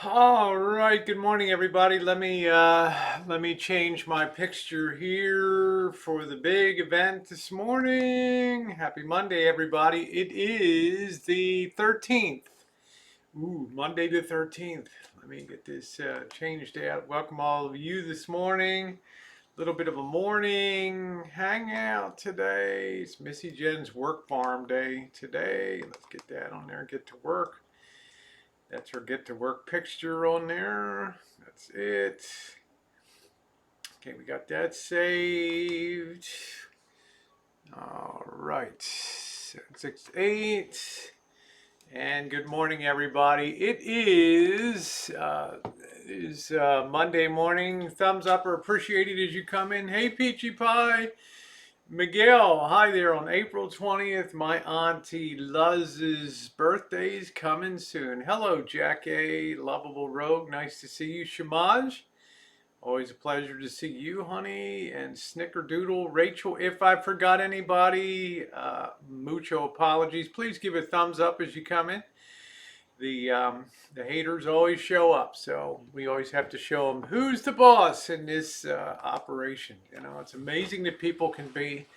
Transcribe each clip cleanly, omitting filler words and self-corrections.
All right, good morning, everybody. Let me change my picture here for the big event this morning. Happy Monday, everybody. It is the 13th. Ooh, Monday the 13th. Let me get this changed out. Welcome all of you this morning. A little bit of a morning hangout today. It's Missy Jenn's work farm day today. Let's get that on there. Get to work. That's her get to work picture on there. That's it. Okay, we got that saved. All right, 768. And good morning, everybody. It is Monday morning. Thumbs up are appreciated as you come in. Hey, Peachy Pie. Miguel, hi there on April 20th. My auntie Luz's birthday's coming soon. Hello, Jack A. Lovable Rogue. Nice to see you. Shamaj, always a pleasure to see you, honey. And Snickerdoodle. Rachel, if I forgot anybody, mucho apologies. Please give a thumbs up as you come in. The haters always show up, so we always have to show them who's the boss in this operation. You know, it's amazing that people can be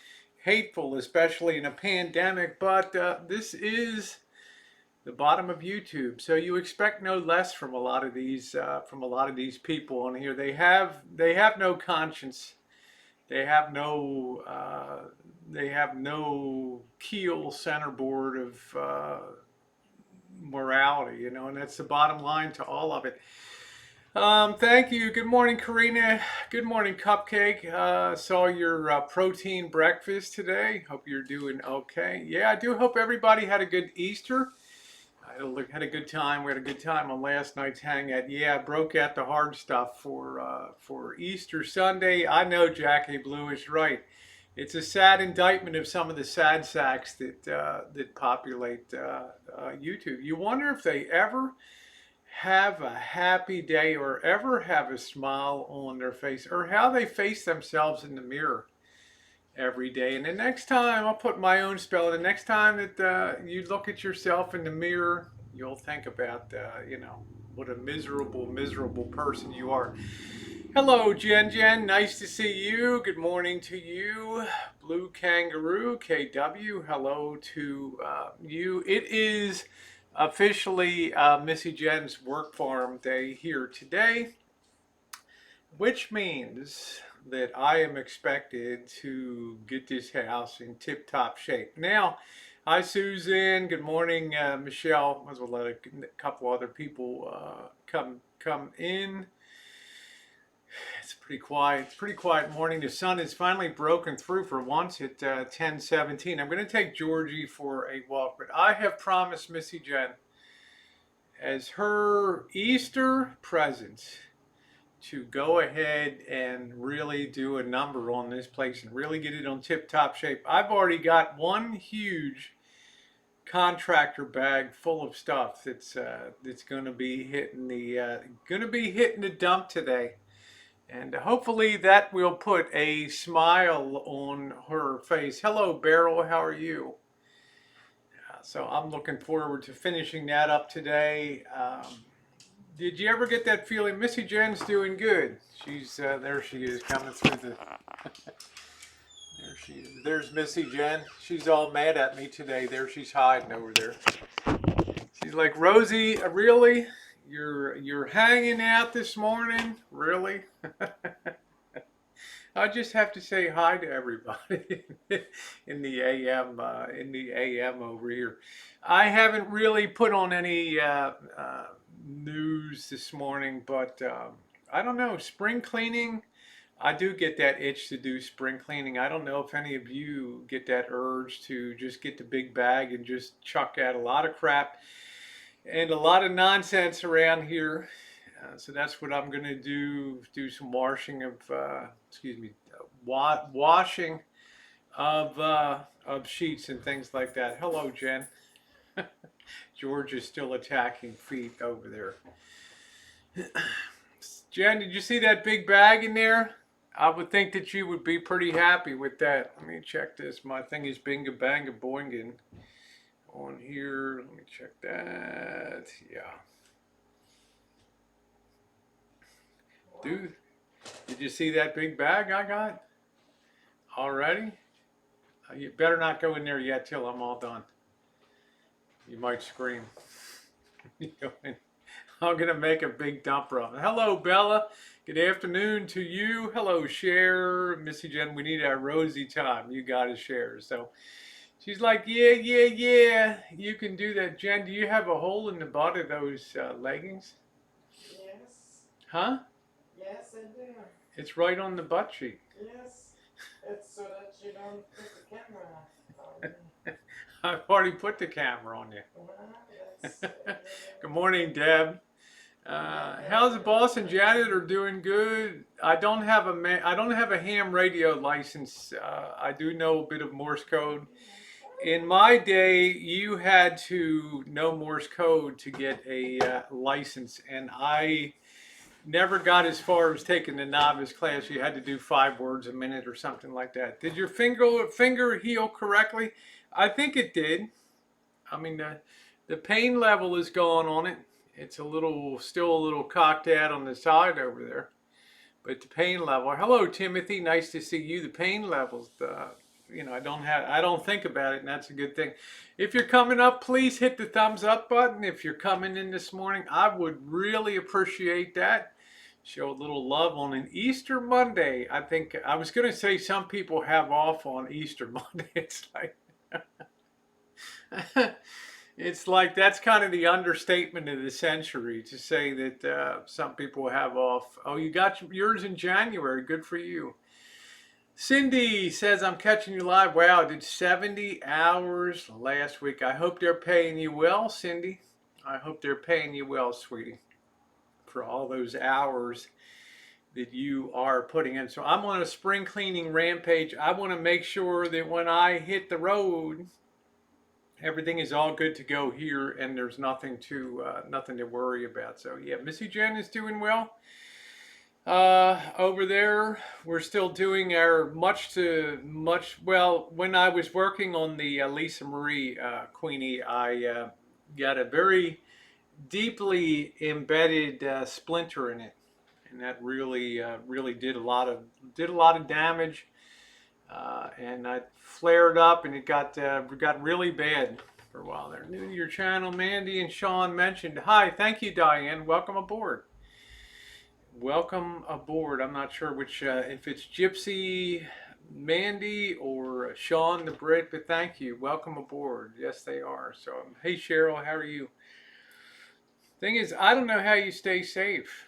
hateful, especially in a pandemic. But this is the bottom of YouTube, so you expect no less from a lot of these people on here. They have no conscience. They have no keel centerboard of morality, you know, and that's the bottom line to all of it. Thank you. Good morning, Karina. Good morning, Cupcake. Saw your protein breakfast today. Hope you're doing okay. Yeah, I do hope everybody had a good Easter. Had a good time. We had a good time on last night's hangout. Yeah, I broke out the hard stuff for Easter Sunday. I know Jackie Blue is right. It's a sad indictment of some of the sad sacks that populate YouTube. You wonder if they ever have a happy day or ever have a smile on their face or how they face themselves in the mirror every day. And the next time, I'll put my own spell. The next time that you look at yourself in the mirror, you'll think about, what a miserable, miserable person you are. Hello, Jenn. Nice to see you. Good morning to you. Blue Kangaroo, KW. Hello to you. It is officially Missy Jenn's work farm day here today, which means that I am expected to get this house in tip-top shape. Now, hi, Susan. Good morning, Michelle. As well, let a couple other people come in. It's pretty quiet. It's pretty quiet morning. The sun has finally broken through for once at 10:17. I'm going to take Georgie for a walk, but I have promised Missy Jenn as her Easter present to go ahead and really do a number on this place and really get it on tip-top shape. I've already got one huge contractor bag full of stuff that's going to be hitting the dump today. And hopefully that will put a smile on her face. Hello, Beryl. How are you? So I'm looking forward to finishing that up today. Did you ever get that feeling? Missy Jenn's doing good. She's there. She is coming through the. There she is. There's Missy Jenn. She's all mad at me today. There she's hiding over there. She's like, Rosie, really? You're hanging out this morning? Really? I just have to say hi to everybody in the AM over here. I haven't really put on any news this morning, but I don't know. Spring cleaning. I do get that itch to do spring cleaning. I don't know if any of you get that urge to just get the big bag and just chuck out a lot of crap and a lot of nonsense around here. So that's what I'm going to do. Do some washing of, washing of sheets and things like that. Hello, Jen. George is still attacking feet over there. Jen, did you see that big bag in there? I would think that you would be pretty happy with that. Let me check this. My thing is binga banga boinging on here. Let me check that. Yeah. Dude, did you see that big bag I got already? You better not go in there yet till I'm all done. You might scream. I'm going to make a big dump run. Hello, Bella. Good afternoon to you. Hello, Cher. Missy Jenn, we need our rosy time. You got to share. So she's like, yeah. You can do that. Jen, do you have a hole in the butt of those leggings? Yes. Huh? Yes, I do. It's right on the butt cheek. Yes. It's so that you don't put the camera on me. I've already put the camera on you. Well, that's, Good morning, Deb. How's the boss and janitor doing? Good. I don't have a ham radio license. I do know a bit of Morse code. In my day, you had to know Morse code to get a license, and I never got as far as taking the novice class. You had to do 5 words a minute or something like that. Did your finger heal correctly? I think it did. I mean, the pain level is gone on it. It's still a little cocked out on the side over there. But the pain level. Hello, Timothy. Nice to see you. The pain levels. I don't think about it, and that's a good thing. If you're coming up, please hit the thumbs up button. If you're coming in this morning, I would really appreciate that. Show a little love on an Easter Monday. I think I was going to say some people have off on Easter Monday. It's like. It's like that's kind of the understatement of the century to say that some people have off. Oh, you got yours in January. Good for you. Cindy says, I'm catching you live. Wow, I did 70 hours last week. I hope they're paying you well, Cindy. I hope they're paying you well, sweetie, for all those hours that you are putting in. So I'm on a spring cleaning rampage. I want to make sure that when I hit the road, everything is all good to go here, and there's nothing to worry about. So yeah, Missy Jenn is doing well. Over there, we're still doing our well. When I was working on the Lisa Marie Queenie, I got a very deeply embedded splinter in it, and that really did a lot of damage. And I flared up, and it got really bad for a while there. New to your channel, Mandy and Sean mentioned. Hi, thank you, Diane. Welcome aboard. Welcome aboard. I'm not sure which, if it's Gypsy, Mandy, or Sean the Brit, but thank you. Welcome aboard. Yes, they are. So, hey, Cheryl, how are you? Thing is, I don't know how you stay safe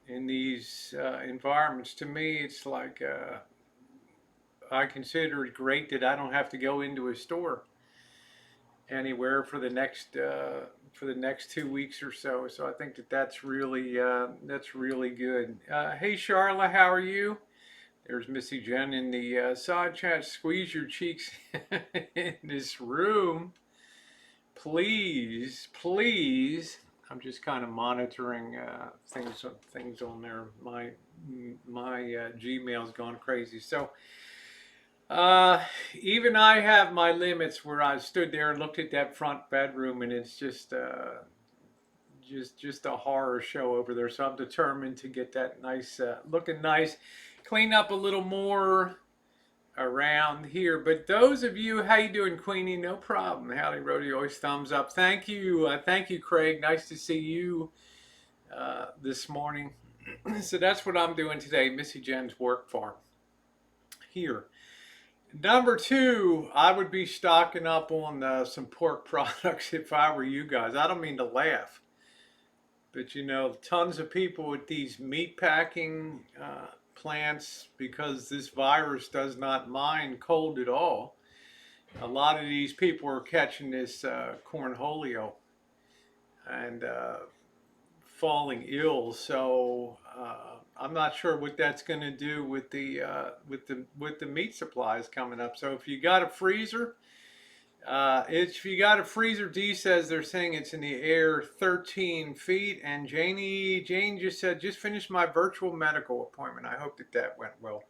in these environments. To me, it's like I consider it great that I don't have to go into a store anywhere for the next 2 weeks or so. So I think that's really good. Hey Charla, how are you? There's Missy Jenn in the side chat. Squeeze your cheeks in this room, please. I'm just kind of monitoring things on there. My Gmail's gone crazy. So. Even I have my limits where I stood there and looked at that front bedroom, and it's just a horror show over there. So I'm determined to get that nice, looking nice, clean up a little more around here. But those of you, how you doing, Queenie? No problem. Howdy, Rody, always thumbs up. Thank you, Craig. Nice to see you this morning. So that's what I'm doing today. Missy Jenn's work farm here. Number 2, I would be stocking up on some pork products if I were you guys. I don't mean to laugh, but tons of people with these meat packing plants, because this virus does not mind cold at all. A lot of these people are catching this cornholio and falling ill. So I'm not sure what that's going to do with the meat supplies coming up. So if you got a freezer, Dee says they're saying it's in the air 13 feet. And Jane just said, just finished my virtual medical appointment. I hope that went well.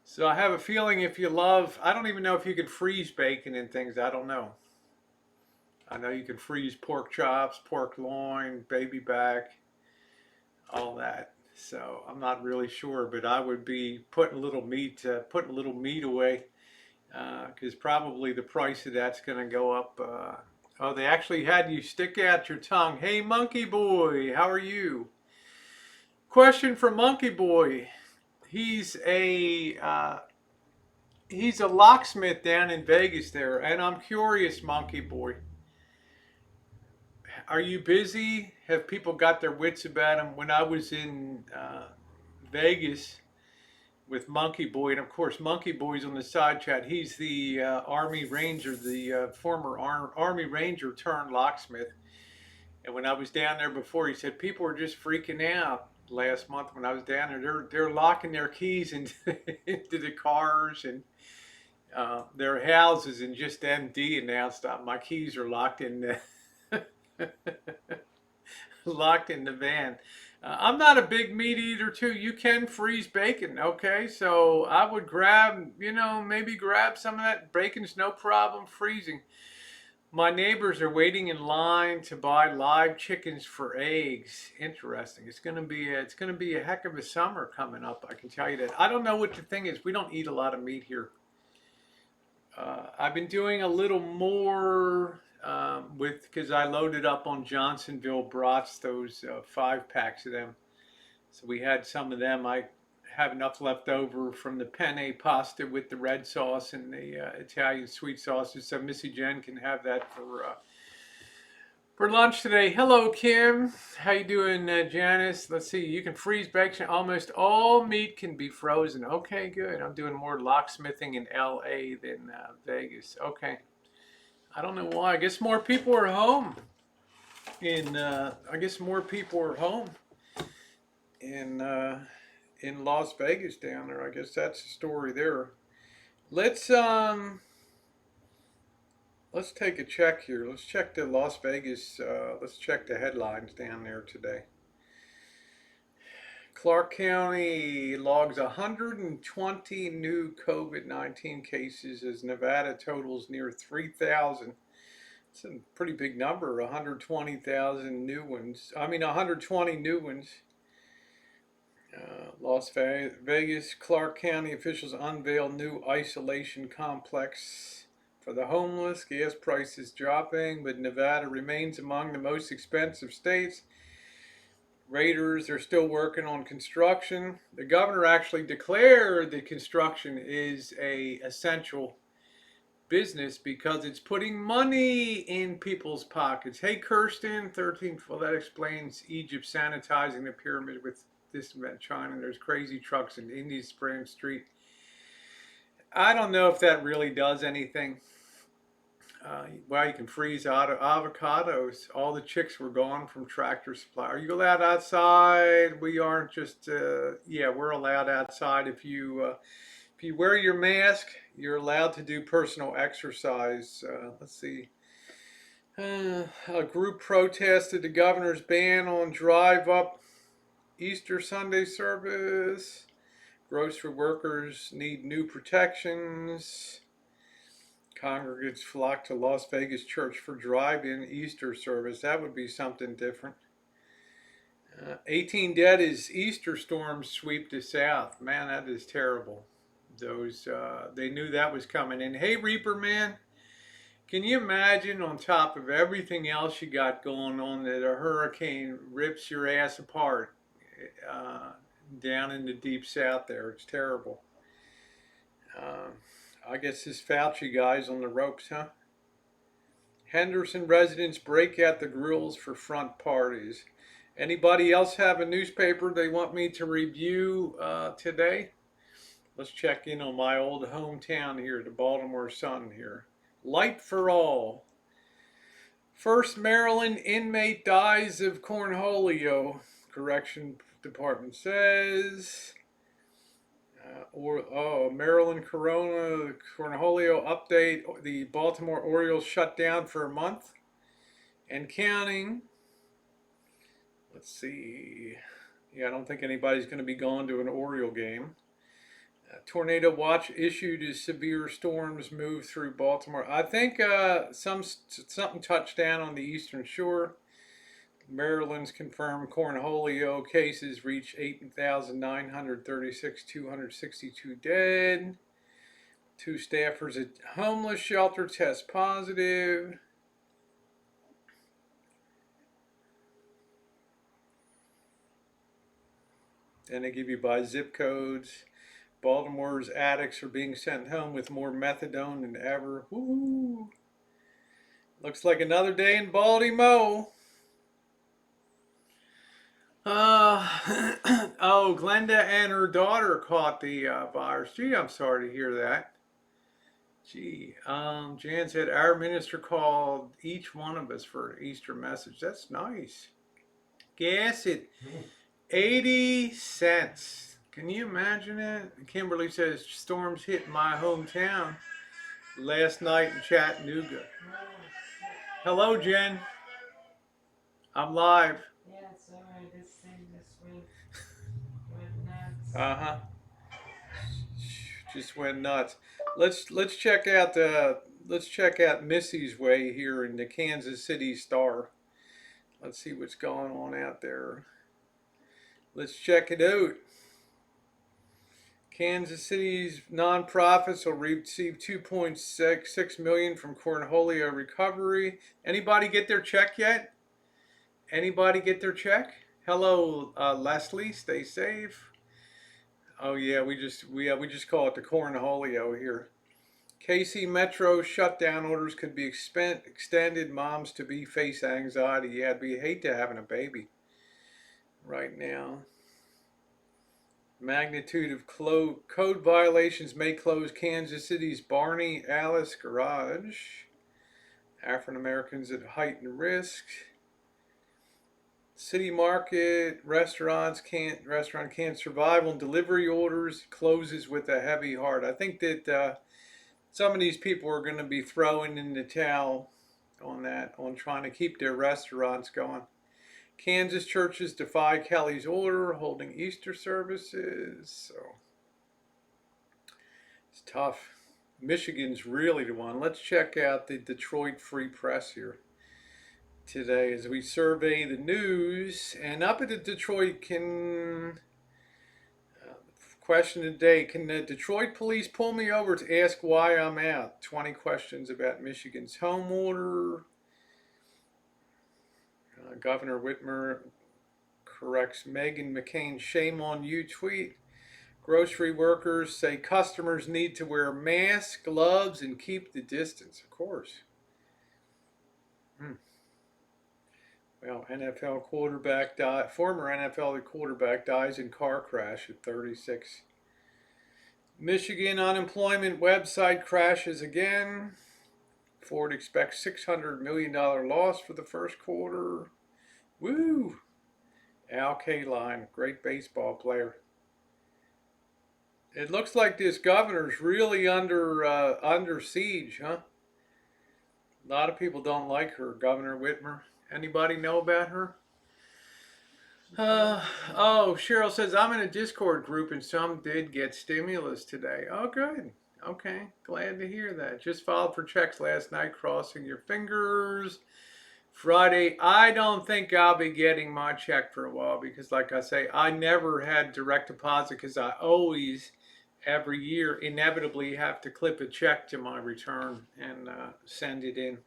So I have a feeling I don't even know if you could freeze bacon and things. I don't know. I know you can freeze pork chops, pork loin, baby back. all that. So I'm not really sure, but I would be putting a little meat away, because probably the price of that's going to go up. Oh, they actually had you stick out your tongue. Hey, Monkey Boy, how are you? Question for Monkey Boy. He's a uh, he's a locksmith down in Vegas there, and I'm curious, Monkey Boy. Are you busy? Have people got their wits about them? When I was in Vegas with Monkey Boy, and of course Monkey Boy's on the side chat. He's the Army Ranger, the former Army Ranger turned locksmith. And when I was down there before, he said people were just freaking out last month when I was down there. They're locking their keys into, into the cars and their houses, and just MD announced my keys are locked in the locked in the van. I'm not a big meat eater too. You can freeze bacon, okay? So I would grab, maybe grab some of that. Bacon's no problem freezing. My neighbors are waiting in line to buy live chickens for eggs. Interesting. It's gonna be a heck of a summer coming up. I can tell you that. I don't know what the thing is. We don't eat a lot of meat here. I've been doing a little more because I loaded up on Johnsonville brats, those 5 packs of them. So we had some of them. I have enough left over from the penne pasta with the red sauce and the Italian sweet sauces. So Missy Jenn can have that for lunch today. Hello, Kim. How you doing, Janice? Let's see. You can freeze bacon. Almost all meat can be frozen. Okay, good. I'm doing more locksmithing in L.A. than Vegas. Okay. I don't know why. I guess more people are home. I guess more people are home in Las Vegas down there. I guess that's the story there. Let's um let's take a check here. Let's check the Las Vegas. Let's check the headlines down there today. Clark County logs 120 new COVID-19 cases as Nevada totals near 3,000. It's a pretty big number, 120,000 new ones. 120 new ones. Las Vegas, Clark County officials unveil new isolation complex for the homeless. Gas prices dropping, but Nevada remains among the most expensive states. Raiders are still working on construction. The governor actually declared that construction is a essential business because it's putting money in people's pockets. Hey, Kirsten, 13th. Well, that explains Egypt sanitizing the pyramid with this event China. There's crazy trucks in Indian Spring Street. I don't know if that really does anything. Well, you can freeze avocados. All the chicks were gone from Tractor Supply. Are you allowed outside? We aren't just. Yeah, we're allowed outside if you wear your mask. You're allowed to do personal exercise. Let's see. A group protested the governor's ban on drive-up Easter Sunday service. Grocery workers need new protections. Congregants flock to Las Vegas church for drive-in Easter service. That would be something different. 18 dead as Easter storms sweep the south. Man, that is terrible. They knew that was coming. And hey, Reaper man, can you imagine on top of everything else you got going on that a hurricane rips your ass apart down in the deep south there? It's terrible. I guess this Fauci guy's on the ropes, huh? Henderson residents break out the grills for front parties. Anybody else have a newspaper they want me to review today? Let's check in on my old hometown here, the Baltimore Sun here. Light for all. First Maryland inmate dies of cornholio, Correction Department says. Maryland cornholio update. The Baltimore Orioles shut down for a month and counting. Let's see. Yeah, I don't think anybody's going to be going to an Oriole game. Tornado watch issued as severe storms move through Baltimore. I think something touched down on the eastern shore. Maryland's confirmed cornholio cases reach 8,936, 262 dead. 2 staffers at homeless shelter test positive. And they give you by zip codes. Baltimore's addicts are being sent home with more methadone than ever. Woo! Looks like another day in Baltimore. Oh, Glenda and her daughter caught the virus. Gee, I'm sorry to hear that. Gee, Jan said our minister called each one of us for an Easter message. That's nice. Gas at 80 cents. Can you imagine it? Kimberly says storms hit my hometown last night in Chattanooga. Hello, Jen. I'm live. Yeah, sorry, this thing this week went nuts. Uh-huh. Just went nuts. Let's check out Missy's way here in the Kansas City Star. Let's see what's going on out there. Let's check it out. Kansas City's nonprofits will receive $2.66 million from cornholio recovery. Anybody get their check yet? Anybody get their check? Hello, Leslie. Stay safe. Oh yeah, we just call it the cornholio here. KC Metro shutdown orders could be extended. Moms to be face anxiety. Yeah, it'd be hate to having a baby right now. Magnitude of code violations may close Kansas City's Barney Alice garage. African Americans at heightened risk. City market restaurant can't survive on delivery orders. Closes with a heavy heart. I think that some of these people are going to be throwing in the towel on that, on trying to keep their restaurants going. Kansas churches defy Kelly's order, holding Easter services. So it's tough. Michigan's really the one. Let's check out the Detroit Free Press here today as we survey the news. And up at the Detroit, question today, can the Detroit police pull me over to ask why I'm out? 20 questions about Michigan's home order. Governor Whitmer corrects Meghan McCain's shame on you tweet. Grocery workers say customers need to wear masks, gloves, and keep the distance. Of course. Well, former NFL quarterback dies in car crash at 36. Michigan unemployment website crashes again. Ford expects $600 million loss for the first quarter. Woo! Al Kaline, great baseball player. It looks like this governor's really under siege, huh? A lot of people don't like her, Governor Whitmer. Anybody know about her? Oh, Cheryl says, I'm in a Discord group and some did get stimulus today. Oh, good. Okay, glad to hear that. Just filed for checks last night, crossing your fingers. Friday, I don't think I'll be getting my check for a while because, like I say, I never had direct deposit because I always, every year, inevitably have to clip a check to my return and send it in.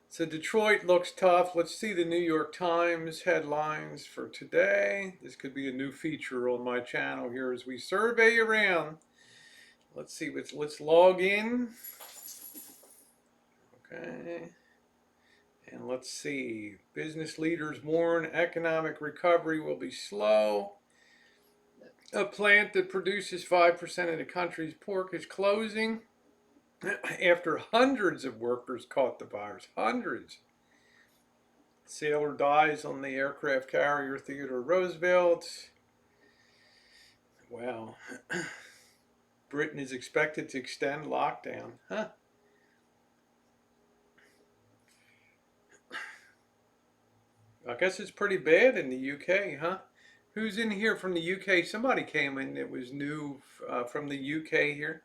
So Detroit looks tough. Let's see the New York Times headlines for today. This could be a new feature on my channel here as we survey around. Let's see, let's log in. Okay. And let's see, business leaders warn economic recovery will be slow. A plant that produces 5% of the country's pork is closing after hundreds of workers caught the virus. Hundreds. Sailor dies on the aircraft carrier Theodore Roosevelt. Wow. Britain is expected to extend lockdown. Huh? I guess it's pretty bad in the UK, huh? Who's in here from the UK? Somebody came in that was new from the UK here.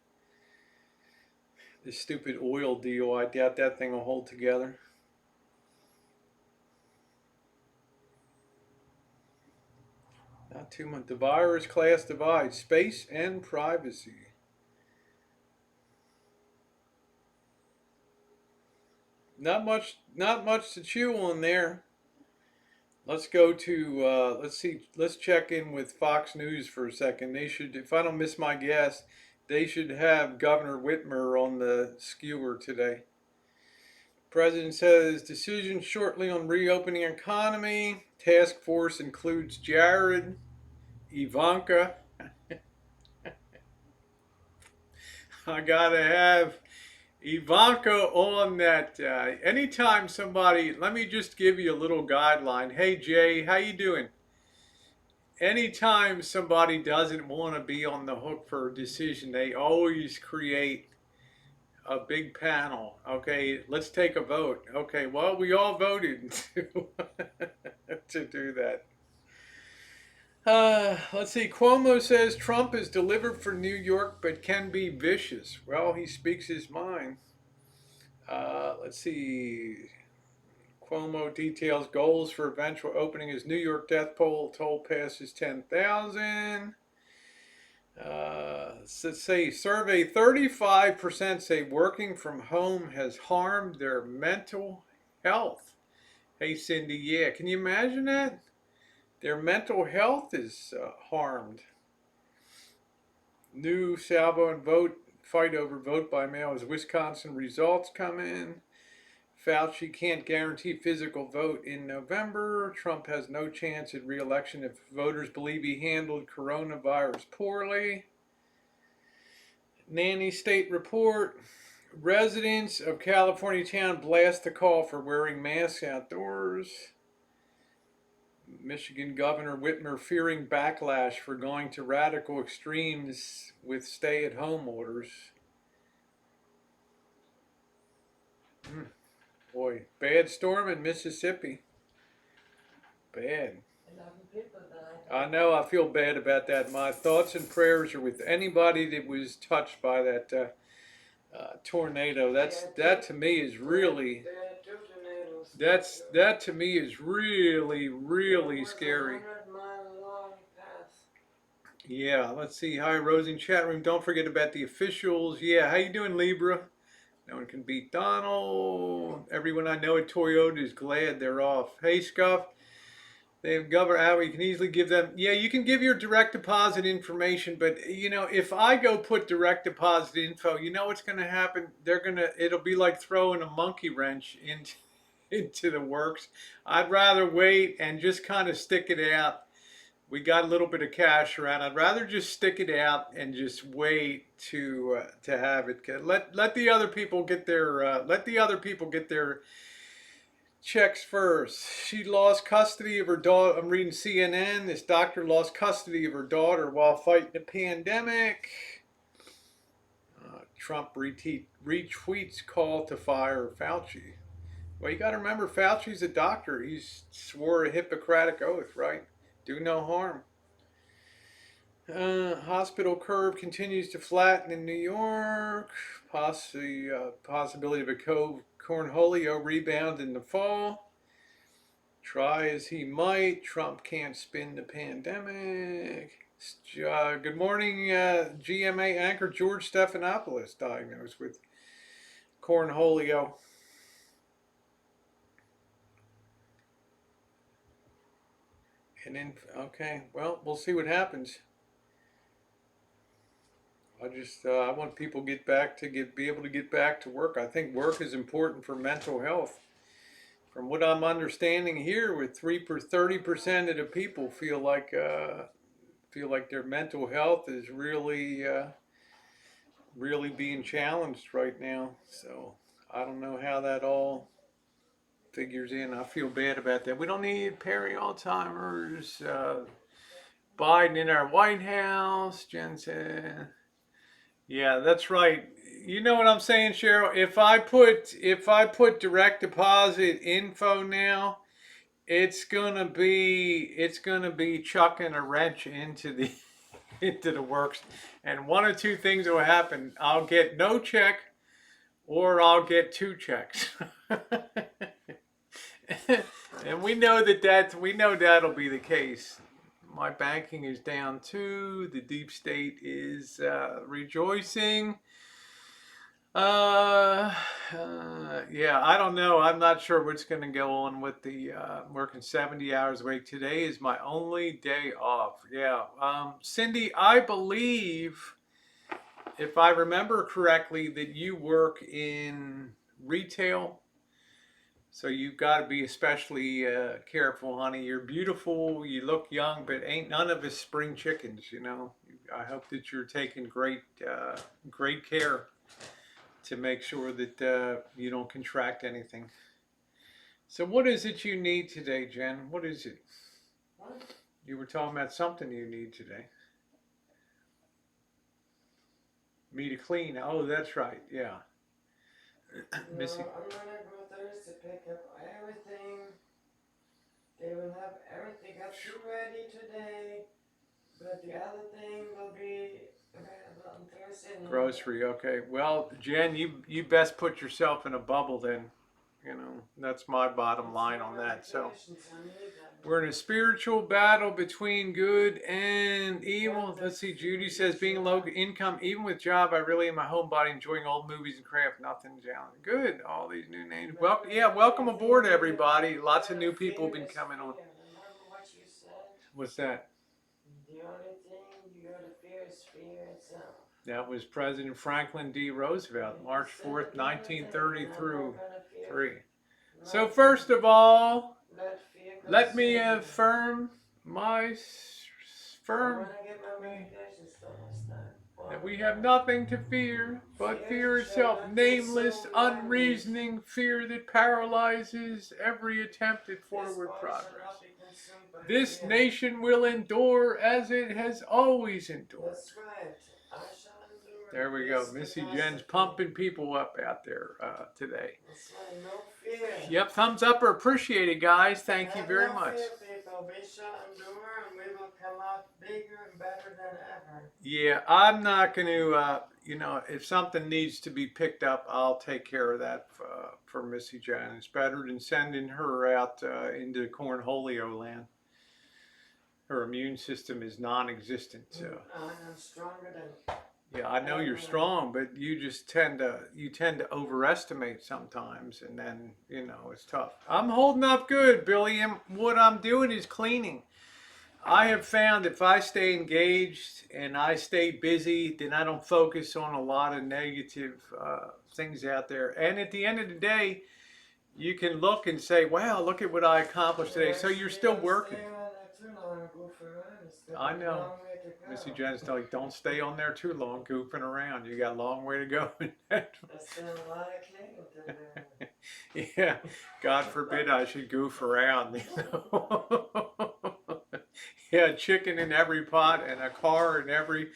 This stupid oil deal, I doubt that thing will hold together. Not too much. The virus class divide, space and privacy. Not much to chew on there. Let's go to let's see. Let's check in with Fox News for a second. They should, if I don't miss my guess, they should have Governor Whitmer on the skewer today. President says decision shortly on reopening economy. Task force includes Jared, Ivanka. I gotta have Ivanka on that. Anytime somebody, let me just give you a little guideline. Hey Jay, how you doing? Anytime somebody doesn't want to be on the hook for a decision, they always create a big panel. Okay, let's take a vote. Okay, well, we all voted to do that. Let's see. Cuomo says Trump is delivered for New York but can be vicious. Well, he speaks his mind. Let's see. Cuomo details goals for eventual opening his New York death toll passes 10,000. Let's say survey 35% say working from home has harmed their mental health. Hey Cindy, yeah, can you imagine that? Their mental health is harmed. New salvo and vote fight over vote by mail as Wisconsin results come in. Fauci can't guarantee physical vote in November. Trump has no chance at re-election if voters believe he handled coronavirus poorly. Nanny State report. Residents of California town blast the call for wearing masks outdoors. Michigan Governor Whitmer fearing backlash for going to radical extremes with stay-at-home orders. Boy, bad storm in Mississippi. Bad. 11 people died. I know, I feel bad about that. My thoughts and prayers are with anybody that was touched by that tornado. That to me is really, There are 2 tornadoes. that to me is really scary. It was a 100-mile-long path. Yeah, let's see. Hi, Rosie in chat room. Don't forget about the officials. Yeah, how you doing, Libra? No one can beat Donald. Everyone I know at Toyota is glad they're off. Hey, Scuff. They have Governor Howie. You can easily give them. Yeah, you can give your direct deposit information, but you know, if I go put direct deposit info, you know what's going to happen? It'll be like throwing a monkey wrench into the works. I'd rather wait and just kind of stick it out. We got a little bit of cash around. I'd rather just stick it out and just wait to have it. Let the other people get their checks first. She lost custody of her daughter. I'm reading CNN. This doctor lost custody of her daughter while fighting the pandemic. Trump retweets call to fire Fauci. Well, you got to remember, Fauci's a doctor. He swore a Hippocratic oath, right? Do no harm. Hospital curve continues to flatten in New York. Possibility of a cornholio rebound in the fall. Try as he might, Trump can't spin the pandemic. Good morning, GMA anchor George Stephanopoulos diagnosed with cornholio. And then, okay, well, we'll see what happens. I want people be able to get back to work. I think work is important for mental health. From what I'm understanding here, with 30% of the people feel like their mental health is really being challenged right now. So I don't know how that all figures in. I feel bad about that. We don't need Perry Alzheimer's. Biden in our White House, Jen said. Yeah, that's right. You know what I'm saying, Cheryl? If I put direct deposit info now, it's gonna be chucking a wrench into the into the works, and one of two things will happen. I'll get no check, or I'll get 2 checks. And we know that'll be the case. My banking is down too. The deep state is rejoicing. Uh, yeah, I don't know. I'm not sure what's going to go on with the working 70 hours a week. Today is my only day off. Yeah. Cindy, I believe, if I remember correctly, that you work in retail. So you've got to be especially careful, honey. You're beautiful. You look young, but ain't none of us spring chickens, you know. I hope that you're taking great care to make sure that you don't contract anything. So what is it you need today, Jen? What is it? What? You were talking about something you need today. Me to clean. Oh, that's right. Yeah. No, Missy. I'm gonna go Thursday to pick up everything. They will have everything got you ready today, but the other thing will be available on Thursday. Grocery. Okay. Well, Jen, you best put yourself in a bubble then. You know, that's my bottom line on that. So we're in a spiritual battle between good and evil. Let's see. Judy says, being low income, even with job, I really am my homebody, enjoying old movies and craft. Nothing down. Good. All these new names. Well, yeah. Welcome aboard, everybody. Lots of new people have been coming on. Remember what you said? What's that? The only thing you gotta fear is fear itself. That was President Franklin D. Roosevelt, March 4th, 1933. So first of all, let me affirm my firm that we have nothing to fear but fear itself, nameless, unreasoning fear that paralyzes every attempt at forward progress. This nation will endure as it has always endured. That's right. I shall endure. There we go. Missy Jenn's pumping people up out there today. That's right. No fear. Yep, thumbs up are appreciated, guys. Thank you very No much. fear, people. We shall endure and we will come out bigger and better than ever. Yeah, I'm not going to, you know, if something needs to be picked up, I'll take care of that for Missy Jenn. It's better than sending her out into cornholio land. Her immune system is non-existent. So. I am stronger than. Yeah, I know you're strong, but you just tend to overestimate sometimes, and then you know it's tough. I'm holding up good, Billy, and what I'm doing is cleaning. I have found if I stay engaged and I stay busy, then I don't focus on a lot of negative things out there. And at the end of the day, you can look and say, "Wow, look at what I accomplished today." So you're still working. I know. Missy Jenn's like, don't stay on there too long, goofing around. You got a long way to go. That's a lot of cake. Yeah, God forbid I should goof around. You know? Yeah, chicken in every pot and a car in every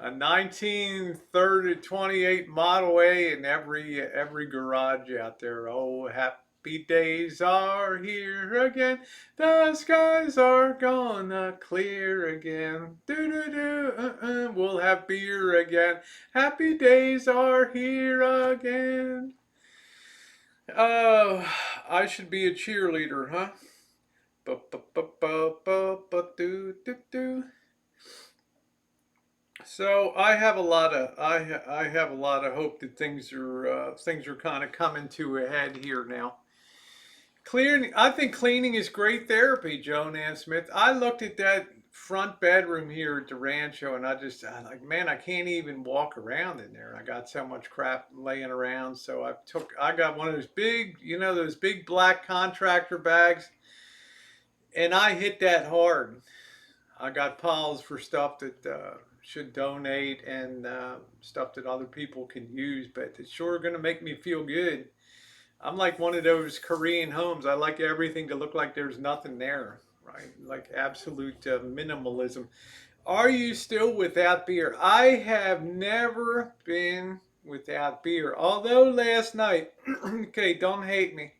1928 Model A in every garage out there. Oh, happy days are here again. The skies are gonna clear again. Do. We'll have beer again. Happy days are here again. Oh, I should be a cheerleader, huh? So I have a lot of I have a lot of hope that things are kind of coming to a head here now. Clearing, I think cleaning is great therapy, Joan Ann Smith. I looked at that front bedroom here at the Rancho, and I'm like, man, I can't even walk around in there. I got so much crap laying around, so I got one of those big, you know, those big black contractor bags, and I hit that hard. I got piles for stuff that should donate and stuff that other people can use, but it's sure going to make me feel good. I'm like one of those Korean homes. I like everything to look like there's nothing there, right? Like absolute minimalism. Are you still without beer? I have never been without beer. Although last night, okay, don't hate me.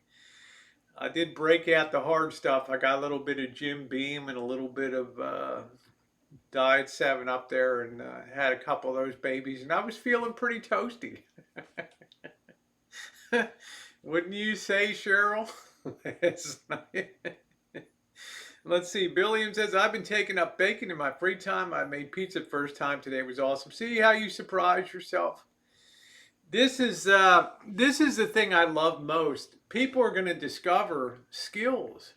I did break out the hard stuff. I got a little bit of Jim Beam and a little bit of Diet 7 up there and had a couple of those babies. And I was feeling pretty toasty. Wouldn't you say, Cheryl? Let's see. Billiam says, I've been taking up baking in my free time. I made pizza first time today. It was awesome. See how you surprise yourself? This is the thing I love most. People are going to discover skills.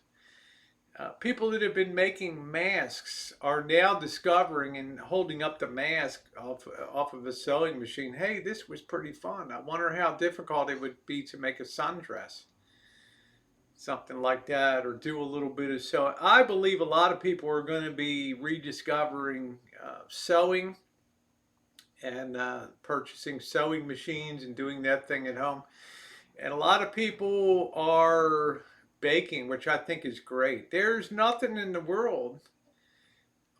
People that have been making masks are now discovering and holding up the mask off of a sewing machine. Hey, this was pretty fun. I wonder how difficult it would be to make a sundress, something like that, or do a little bit of sewing. I believe a lot of people are going to be rediscovering sewing and purchasing sewing machines and doing that thing at home. And a lot of people are baking, which I think is great. There's nothing in the world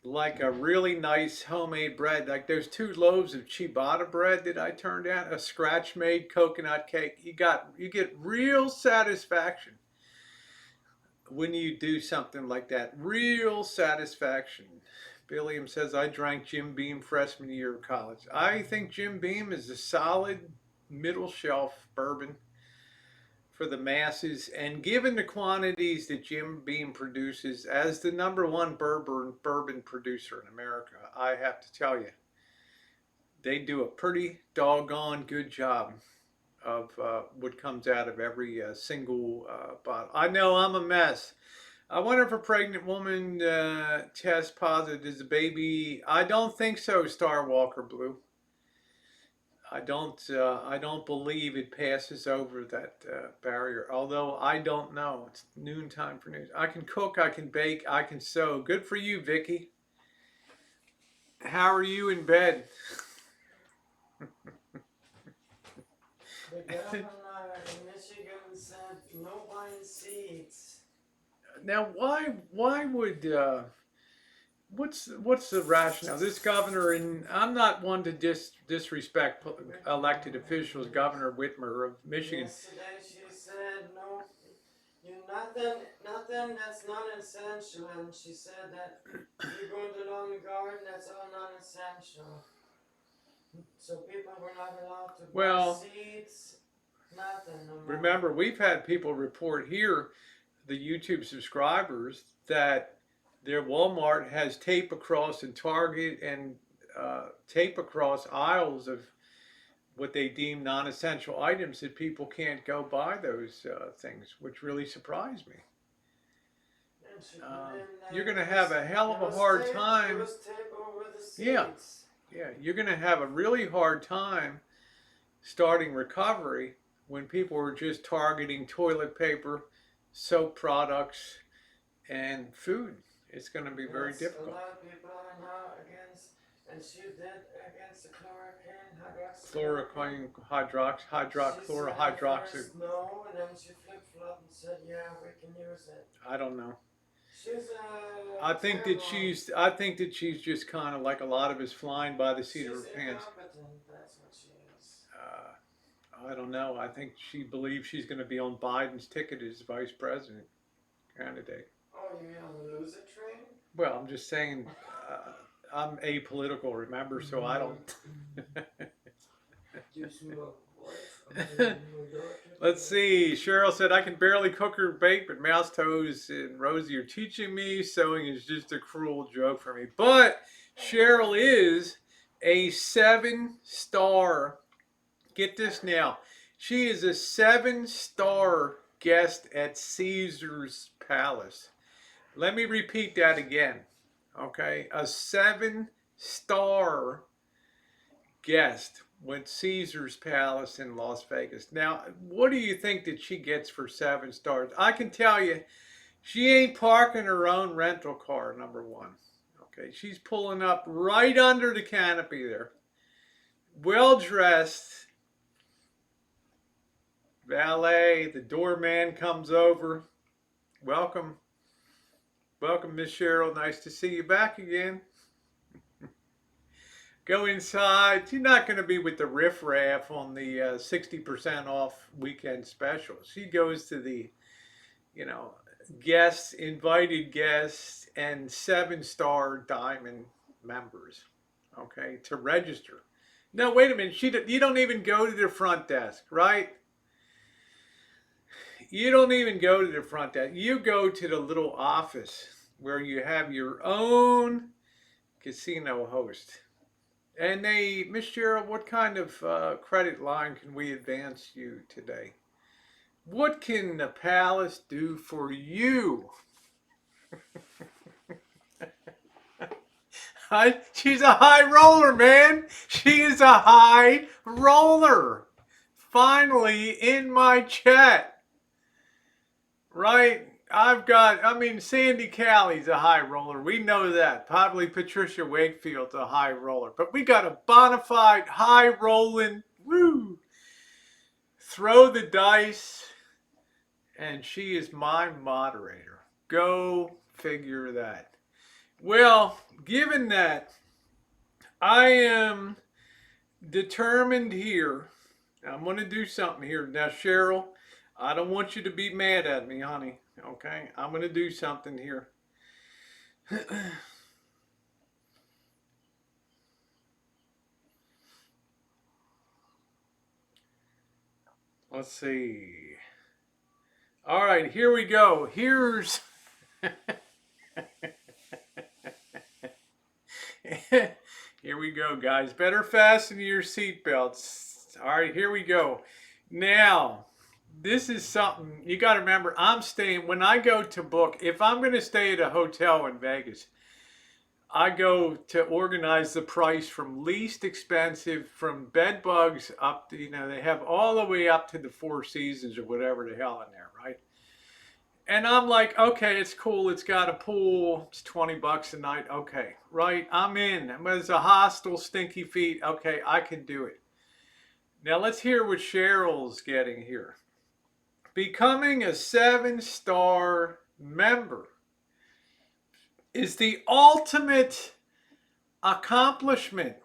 like a really nice homemade bread. Like those 2 loaves of ciabatta bread that I turned out, a scratch made coconut cake. You get real satisfaction when you do something like that. Real satisfaction. Billiam says, I drank Jim Beam freshman year of college. I think Jim Beam is a solid middle shelf bourbon for the masses, and given the quantities that Jim Beam produces as the #1 bourbon producer in America, I have to tell you, they do a pretty doggone good job of what comes out of every single bottle. I know I'm a mess. I wonder if a pregnant woman tests positive as a baby. I don't think so, Star Walker Blue. I don't believe it passes over that barrier. Although I don't know. It's noontime for news. I can cook, I can bake, I can sew. Good for you, Vicky. How are you in bed? The governor in Michigan said no buying seeds. Now, why would what's the rationale? This governor, and I'm not one to disrespect elected officials. Governor Whitmer of Michigan. Yesterday she said no, you nothing that's not essential, and she said that if you go to the lawn and garden, that's all non-essential. So people were not allowed to buy seeds, nothing no more. Remember, we've had people report here, the YouTube subscribers, that their Walmart has tape across and Target and tape across aisles of what they deem non-essential items, that people can't go buy those things, which really surprised me. You're going to have a hell of a hard time. It was tape over the seeds. Yeah, you're going to have a really hard time starting recovery when people are just targeting toilet paper, soap products, and food. It's going to be very difficult. A lot of people are now against, and she did against the chloroquine, hydroxychlorohydroxy. No, and then she flip-flopped and said, "Yeah, we can use it." I don't know. She's I think that she's just kind of like a lot of us, flying by the seat of her pants. That's what she is. I don't know. I think she believes she's going to be on Biden's ticket as vice president candidate. Oh, you mean on the loser train? Well, I'm just saying, I'm apolitical, remember, so I don't. Let's see. Cheryl said, I can barely cook or bake, but Mouse Toes and Rosie are teaching me. Sewing is just a cruel joke for me. But Cheryl is a 7-star. Get this now. She is a 7-star guest at Caesar's Palace. Let me repeat that again. Okay? A 7-star guest with Caesar's Palace in Las Vegas. Now, what do you think that she gets for 7 stars? I can tell you, she ain't parking her own rental car, number one. Okay, she's pulling up right under the canopy there. Well dressed. Valet, the doorman comes over. Welcome. Welcome, Miss Cheryl. Nice to see you back again. Go inside. You're not going to be with the riffraff on the 60% off weekend special. She goes to the, guests, invited guests, and 7-star diamond members, okay, to register. No, wait a minute. You don't even go to the front desk, right? You don't even go to the front desk. You go to the little office where you have your own casino host. And Miss Cheryl, what kind of credit line can we advance you today? What can the Palace do for you? She's a high roller, man. She is a high roller. Finally in my chat. Right? Sandy Callie's a high roller. We know that. Probably Patricia Wakefield's a high roller. But we got a bona fide high rolling, woo, throw the dice, and she is my moderator. Go figure that. Well, given that I am determined here, I'm going to do something here. Now, Cheryl, I don't want you to be mad at me, honey. Okay? I'm going to do something here. Let's see. All right, here we go. Here's. Here we go, guys. Better fasten your seatbelts. All right, here we go. Now, this is something you got to remember. I'm staying, when I go to book, if I'm going to stay at a hotel in Vegas, I go to organize the price from least expensive, from bed bugs up to, they have all the way up to the Four Seasons or whatever the hell in there, right? And I'm like, okay, it's cool. It's got a pool. It's $20 a night. Okay, right? I'm in. It's a hostel, stinky feet. Okay, I can do it. Now let's hear what Cheryl's getting here. Becoming a 7-star member is the ultimate accomplishment,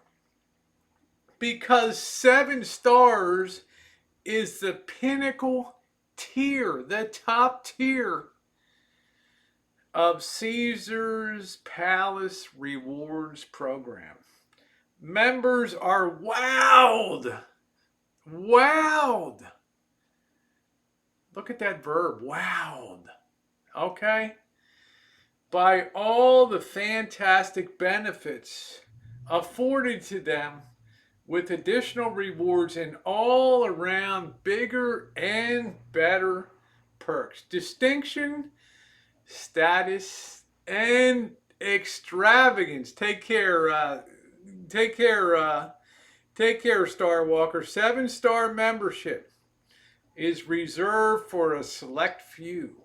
because 7 stars is the pinnacle tier, the top tier of Caesars Palace Rewards program. Members are wowed. Look at that verb, wowed. Okay? By all the fantastic benefits afforded to them, with additional rewards and all around bigger and better perks. Distinction, status, and extravagance. Take care, Starwalker. 7-star membership is reserved for a select few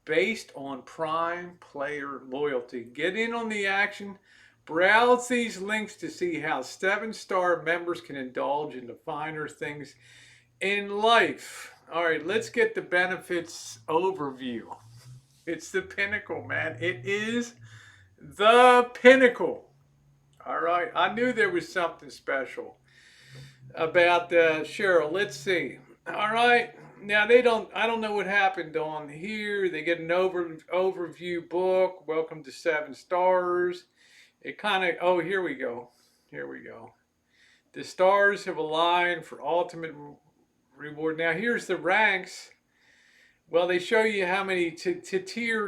based on Prime player loyalty. Get in on the action. Browse these links to see how 7-star members can indulge in the finer things in life. All right, let's get the benefits overview. It's the pinnacle, man. It is the pinnacle. All right, I knew there was something special about Cheryl. Let's see. All right. Now I don't know what happened on here. They get an overview book. Welcome to 7 stars. It kind of, oh, here we go. The stars have aligned for ultimate reward. Now here's the ranks. Well, they show you how many to tier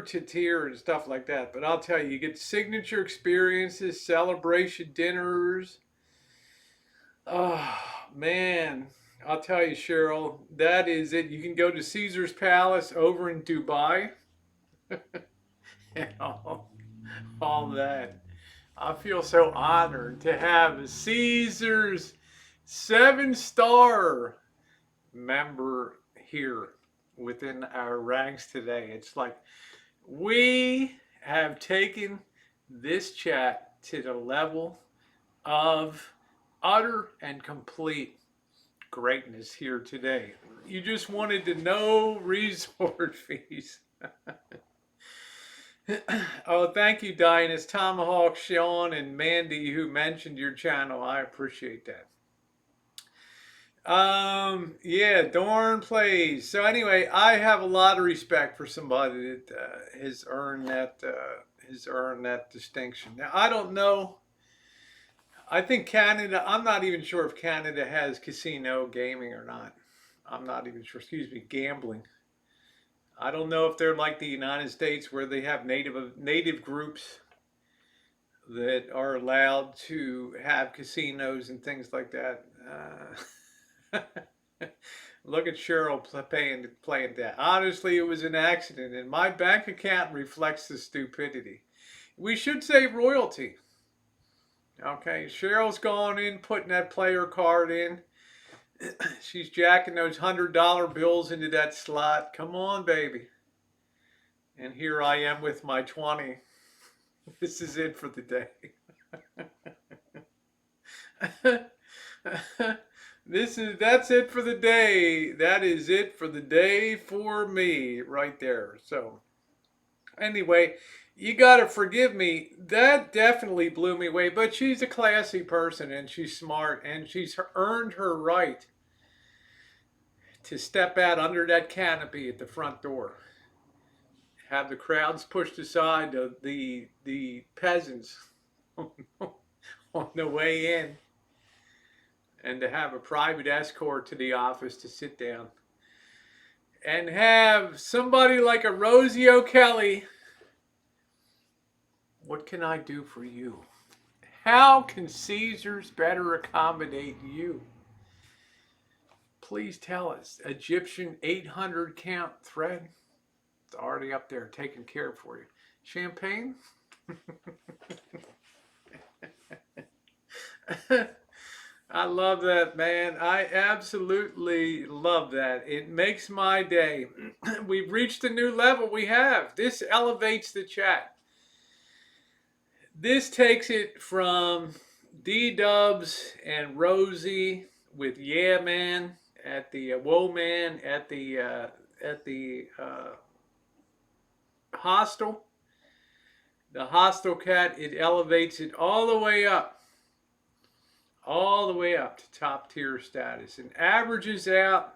and stuff like that. But I'll tell you, you get signature experiences, celebration dinners. Oh, man. I'll tell you, Cheryl, that is it. You can go to Caesar's Palace over in Dubai. And all that. I feel so honored to have a Caesars 7-star member here within our ranks today. It's like we have taken this chat to the level of utter and complete greatness here today. You just wanted to know resort fees. Oh, thank you, Dinas, Tomahawk, Sean, and Mandy, who mentioned your channel. I appreciate that. Yeah, Dorn plays. So anyway, I have a lot of respect for somebody that has earned that distinction. Now, I don't know. I think Canada. I'm not even sure if Canada has casino gaming or not. I'm not even sure. Excuse me, gambling. I don't know if they're like the United States where they have native groups that are allowed to have casinos and things like that. Look at Cheryl playing that. Honestly, it was an accident, and my bank account reflects the stupidity. We should say royalty. Okay, Cheryl's going in, putting that player card in. She's jacking those $100 bills into that slot. Come on, baby. And here I am with my 20. This is it for the day. That's it for the day. That is it for the day for me right there. So anyway, you gotta forgive me. That definitely blew me away. But she's a classy person and she's smart and she's earned her right to step out under that canopy at the front door. Have the crowds pushed aside, the peasants on the way in, and to have a private escort to the office to sit down and have somebody like a Rosie O'Kelly. What can I do for you? How can Caesars better accommodate you? Please tell us. Egyptian 800 count thread. It's already up there taken care of for you. Champagne? I love that, man. I absolutely love that. It makes my day. We've reached a new level. We have. This elevates the chat. This takes it from D-Dubs and Rosie with Yeah Man at the Whoa Man at the hostel. The hostel cat, it elevates it all the way up to top tier status and averages out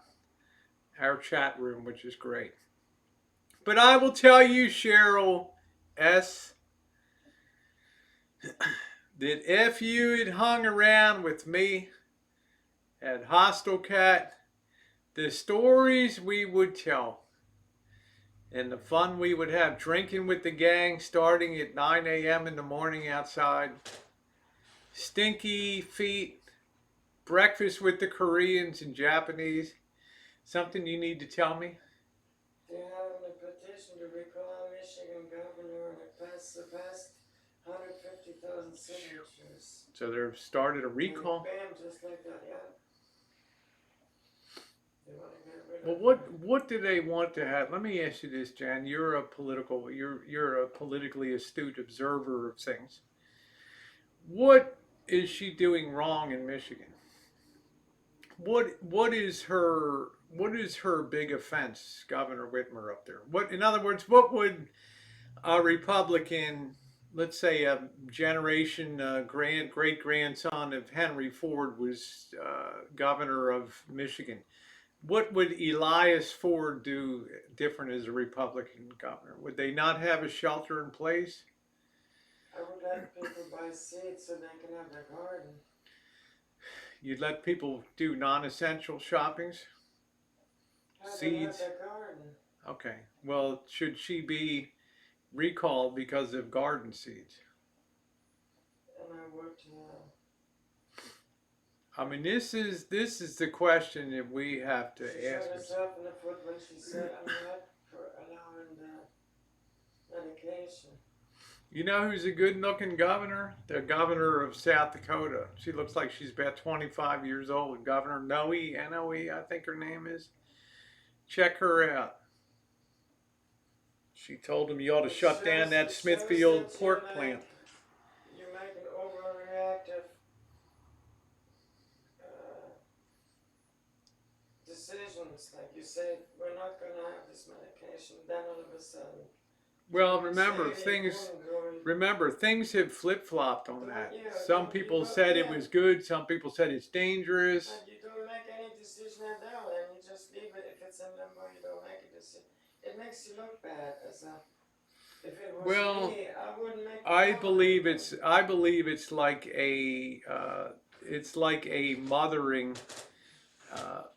our chat room, which is great. But I will tell you, Cheryl S., that if you had hung around with me at Hostel Cat, the stories we would tell and the fun we would have drinking with the gang starting at 9 a.m. in the morning outside, stinky feet, breakfast with the Koreans and Japanese. Something you need to tell me? They're having a petition to recall Michigan governor and it passed the past 150,000 signatures. So they've started a recall? Bam, just like that, yeah. They want to get rid Well, of what do they want to have? Let me ask you this, Jen. You're a politically astute observer of things. What is she doing wrong in Michigan? What is her big offense, Governor Whitmer up there? In other words, what would a Republican, let's say a generation great grandson of Henry Ford was governor of Michigan, what would Elias Ford do different as a Republican governor? Would they not have a shelter in place? I would let people buy seeds so they can have their garden. You'd let people do non-essential shoppings? Seeds? Have their garden. Okay. Well, should she be recalled because of garden seeds? And I would, I mean, this is the question that we have to she ask shot ourselves. herself in the foot when she said, I'm not for allowing the medication. You know who's a good-looking governor? The governor of South Dakota. She looks like she's about 25 years old. Governor Noe, N-O-E, I think her name is. Check her out. She told him you ought to shut down that Smithfield pork plant. You make an overreactive decisions. Like you said, we're not going to have this medication. Then all of a sudden. Well, remember things have flip-flopped on that. Some people said it was good. Some people said it's dangerous. You don't make any decision at all, and you just leave it. If it's in limbo, you don't make a decision. It makes you look bad as a. If it was me, I wouldn't make. I believe it's like a mothering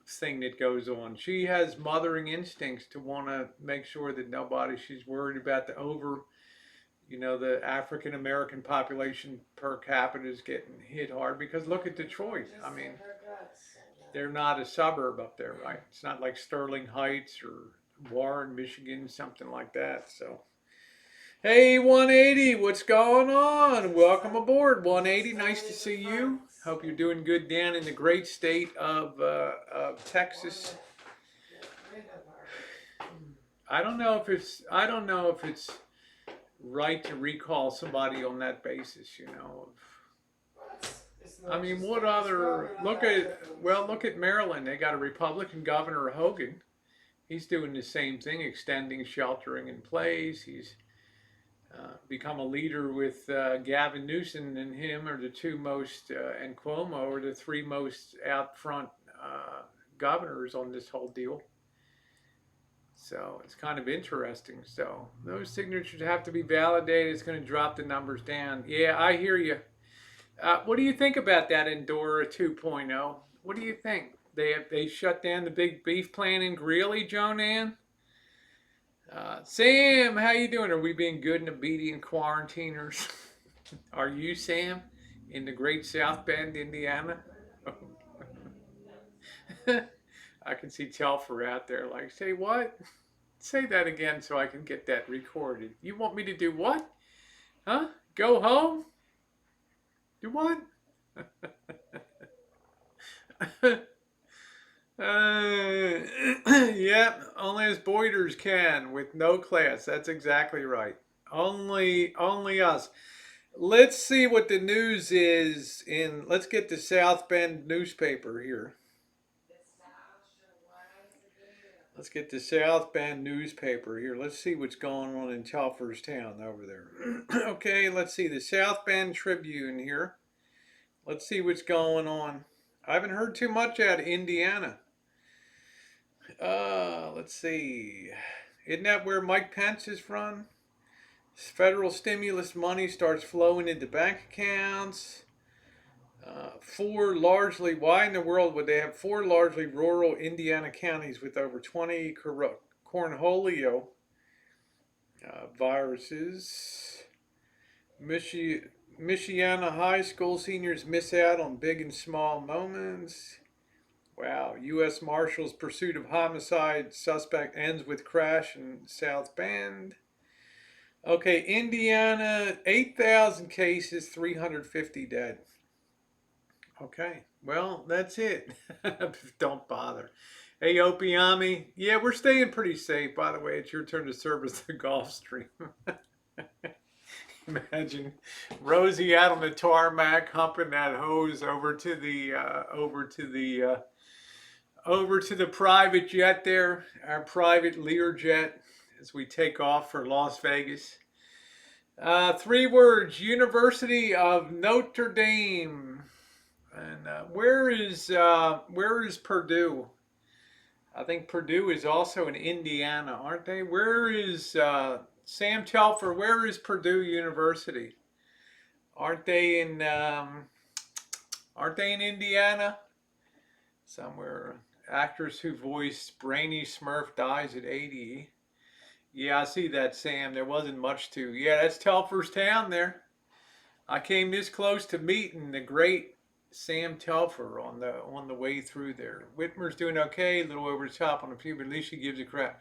thing that goes on. She has mothering instincts to want to make sure that nobody, she's worried about the African American population per capita is getting hit hard because look at Detroit. I mean, they're not a suburb up there, right? It's not like Sterling Heights or Warren, Michigan, something like that. So, hey, 180, what's going on? Welcome aboard, 180. Nice to see you. Hope you're doing good down in the great state of Texas. I don't know if it's right to recall somebody on that basis. I mean, what other look at Maryland. They got a Republican governor, Hogan. He's doing the same thing, extending sheltering in place. He's become a leader with Gavin Newsom, and him are the two most, and Cuomo are the three most out front governors on this whole deal. So it's kind of interesting. So those signatures have to be validated. It's going to drop the numbers down. Yeah, I hear you. What do you think about that Endora 2.0? What do you think? They shut down the big beef plant in Greeley, Joanne? Sam, how you doing? Are we being good and obedient quarantiners? Are you, Sam, in the great South Bend, Indiana? I can see Telfer out there like, say what? Say that again so I can get that recorded. You want me to do what? Huh? Go home? Do what? Yep, only as Boyders can with no class. That's exactly right. Only us. Let's see what the news is let's get the South Bend newspaper here. Let's get the South Bend newspaper here. Let's see what's going on in Telfer's town over there. Okay, let's see the South Bend Tribune here. Let's see what's going on. I haven't heard too much out of Indiana. Let's see. Isn't that where Mike Pence is from? Federal stimulus money starts flowing into bank accounts. Why in the world would they have four largely rural Indiana counties with over 20 cornholio viruses? Michiana high school seniors miss out on big and small moments. Wow, U.S. Marshals pursuit of homicide suspect ends with crash in South Bend. Okay, Indiana, 8,000 cases, 350 dead. Okay, well, that's it. Don't bother. Hey, Opiami. Yeah, we're staying pretty safe. By the way, it's your turn to service the Gulf Stream. Imagine Rosie out on the tarmac, humping that hose over to the private jet there, our private Learjet, as we take off for Las Vegas. 3 words: University of Notre Dame. And where is Purdue? I think Purdue is also in Indiana, aren't they? Where is Sam Telfer? Where is Purdue University? Aren't they in Indiana? Somewhere. Actress who voiced Brainy Smurf dies at 80. Yeah, I see that, Sam. There wasn't much to. Yeah, that's Telfer's town there. I came this close to meeting the great Sam Telfer on the way through there. Whitmer's doing okay, a little over the top on a few, but at least she gives a crap.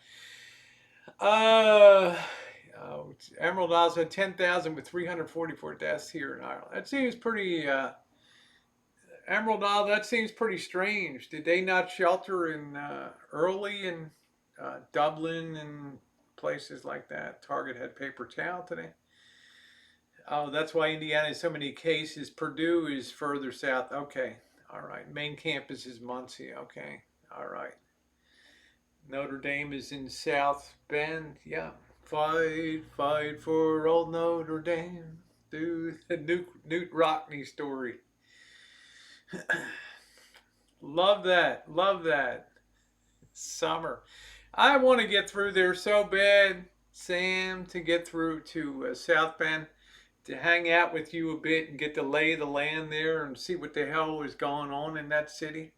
Emerald Isles had 10,000 with 344 deaths here in Ireland. That seems pretty. Emerald Isle, that seems pretty strange. Did they not shelter in early in Dublin and places like that? Target had paper towel today. Oh, that's why Indiana has so many cases. Purdue is further south. Okay, all right. Main campus is Muncie. Okay, all right. Notre Dame is in South Bend. Yeah. Fight, fight for old Notre Dame. Do the Newt Rockney story. Love that. Love that. Summer. I want to get through there so bad, Sam, to get through to South Bend, to hang out with you a bit and get to lay the land there and see what the hell is going on in that city.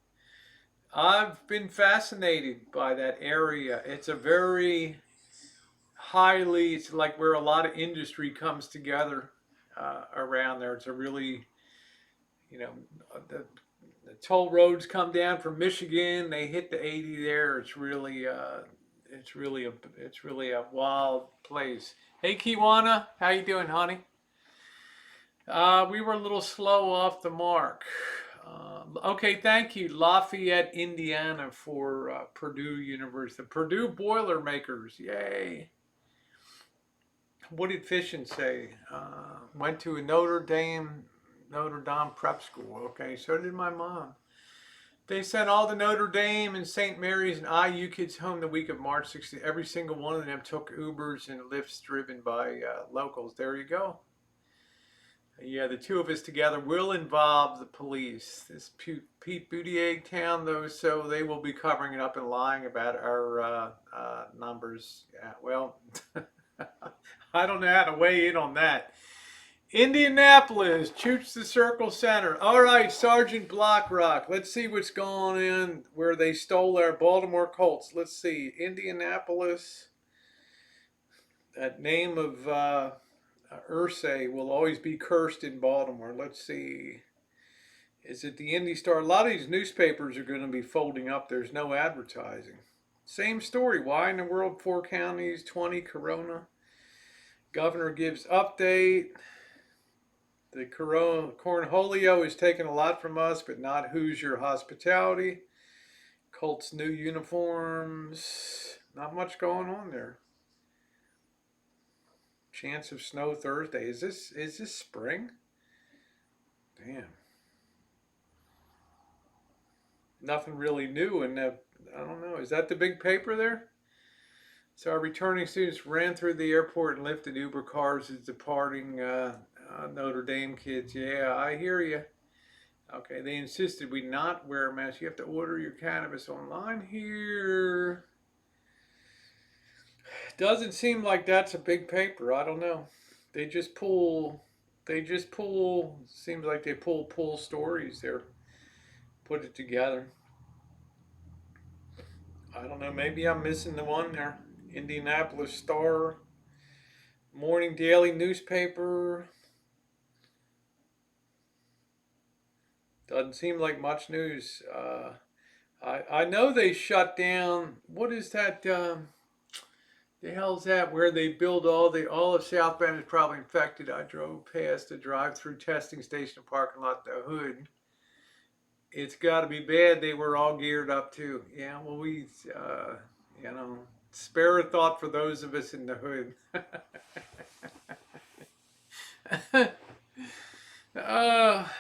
I've been fascinated by that area. It's a very highly, it's like where a lot of industry comes together around there. It's a really, you know, the toll roads come down from Michigan. They hit the 80 there. It's really a wild place. Hey, Kiwana, how you doing, honey? We were a little slow off the mark. Okay, thank you, Lafayette, Indiana, for Purdue University. The Purdue Boilermakers, yay! What did Fishin say? Went to a Notre Dame prep school. Okay, so did my mom. They sent all the Notre Dame and St. Mary's and IU kids home the week of March 16th. Every single one of them took Ubers and Lyfts driven by locals. There you go. Yeah, the two of us together will involve the police. This Pete Buttigieg town, though, so they will be covering it up and lying about our numbers. Yeah, well, I don't know how to weigh in on that. Indianapolis, Chooch the Circle Center. All right, Sergeant Blockrock. Let's see what's going on where they stole our Baltimore Colts. Let's see. Indianapolis. That name of Ursay will always be cursed in Baltimore. Let's see. Is it the Indy Star? A lot of these newspapers are going to be folding up. There's no advertising. Same story. Why in the world 4 counties, 20 corona? Governor gives update. The Cornholio is taking a lot from us, but not Hoosier hospitality. Colts new uniforms. Not much going on there. Chance of snow Thursday. Is this spring? Damn. Nothing really new, and I don't know. Is that the big paper there? So our returning students ran through the airport and lifted Uber cars as departing Notre Dame kids. Yeah, I hear you. Okay, they insisted we not wear masks. You have to order your cannabis online here. Doesn't seem like that's a big paper. I don't know. They just pull. They just pull. Seems like they pull stories there. Put it together. I don't know. Maybe I'm missing the one there. Indianapolis Star, Morning Daily newspaper. Doesn't seem like much news. I know they shut down. What is that? The hell's that? Where they build all of South Bend is probably infected. I drove past the drive-through testing station parking lot, the hood. It's got to be bad. They were all geared up too. Yeah, well, you know, spare a thought for those of us in the hood.